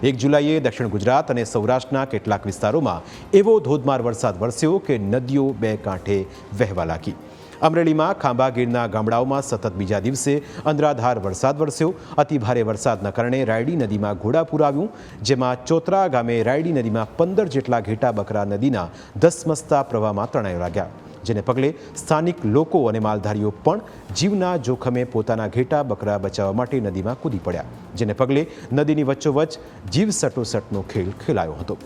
1 જુલાઈએ દક્ષિણ ગુજરાત અને સૌરાષ્ટ્રના કેટલાક વિસ્તારોમાં એવો ધોધમાર વરસાદ વરસ્યો કે નદીઓ બે કાંઠે વહેવા લાગી। અમરેલીમાં ખાંભા ગીરના ગામડાઓમાં સતત બીજા દિવસે અંધરાધાર વરસાદ વરસ્યો। અતિ ભારે વરસાદના કારણે રાયડી નદીમાં ઘોડાપૂર આવ્યું, જેમાં ચોતરા ગામે રાયડી નદીમાં 15 જેટલા ઘેટા બકરા નદીના ધસમસતા પ્રવાહમાં તણાઈ લાગ્યા, જેને પગલે સ્થાનિક લોકો અને માલધારીઓ પણ જીવના જોખમે પોતાના ઘેટા બકરા બચાવવા માટે નદીમાં કૂદી પડ્યા, જેને પગલે નદીની વચ્ચોવચ્ચ જીવ સટોસટનો ખેલ ખેલાયો હતો।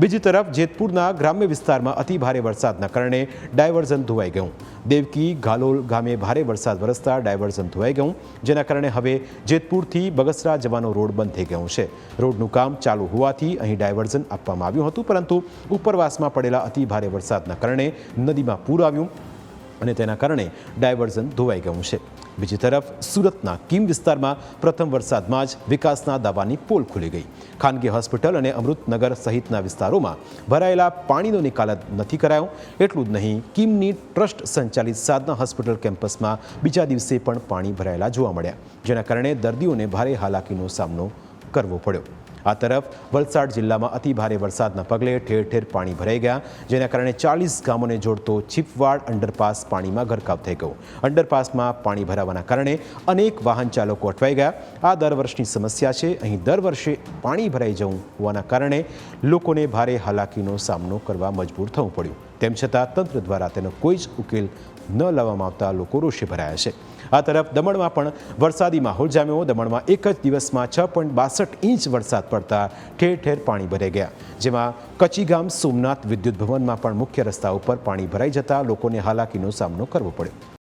બીજી તરફ જેતપુરના ગ્રામ્ય વિસ્તારમાં અતિ ભારે વરસાદના કારણે ડાયવર્ઝન ધોવાઈ ગયું। દેવકી ગાલોલ ગામે ભારે વરસાદ વરસતા ડાયવર્ઝન ધોવાઈ ગયું, જેના કારણે હવે જેતપુરથી બગસરા જવાનો રોડ બંધ થઈ ગયો છે। રોડનું કામ ચાલુ હોવાથી અહીં ડાયવર્ઝન આપવામાં આવ્યું હતું, પરંતુ ઉપરવાસમાં પડેલા અતિ ભારે વરસાદના કારણે નદીમાં પૂર આવ્યું અને તેના કારણે ડાયવર્ઝન ધોવાઈ ગયું છે। બીજી તરફ સુરતના કીમ વિસ્તારમાં પ્રથમ વરસાદમાં જ વિકાસના દાવાની પોલ ખુલી ગઈ। ખાનગી હોસ્પિટલ અને અમૃતનગર સહિતના વિસ્તારોમાં ભરાયેલા પાણીનો નિકાલ નથી કરાયો। એટલું જ નહીં, કીમની ટ્રસ્ટ સંચાલિત સાધના હોસ્પિટલ કેમ્પસમાં બીજા દિવસે પણ પાણી ભરાયેલા જોવા મળ્યા, જેના કારણે દર્દીઓને ભારે હાલાકીનો સામનો કરવો પડ્યો। આ તરફ વલસાડ જિલ્લામાં અતિ ભારે વરસાદના પગલે ઠેર ઠેર પાણી ભરાઈ ગયા, જેના કારણે 40 ગામોને જોડતો છીપવાડ અંડરપાસ પાણીમાં ગરકાવ થઈ ગયો। અંડરપાસમાં પાણી ભરાવાના કારણે અનેક વાહન ચાલકો અટવાઈ ગયા। આ દર વર્ષની સમસ્યા છે। અહીં દર વર્ષે પાણી ભરાઈ જવું હોવાના કારણે લોકોને ભારે હાલાકીનો સામનો કરવા મજબૂર થવું પડ્યું। તેમ છતાં તંત્ર દ્વારા તેનો કોઈ જ ઉકેલ ન લાવવામાં આવતા લોકો રોષે ભરાયા છે। આ તરફ દમણમાં પણ વરસાદી માહોલ જામ્યો। દમણમાં એક જ દિવસમાં 6.62 ઇંચ વરસાદ પડતા ઠેર ઠેર પાણી ભરાઈ ગયા, જેમાં કચીગામ સોમનાથ વિદ્યુત ભવનમાં પણ મુખ્ય રસ્તા ઉપર પાણી ભરાઈ જતા લોકોને હાલાકીનો સામનો કરવો પડ્યો।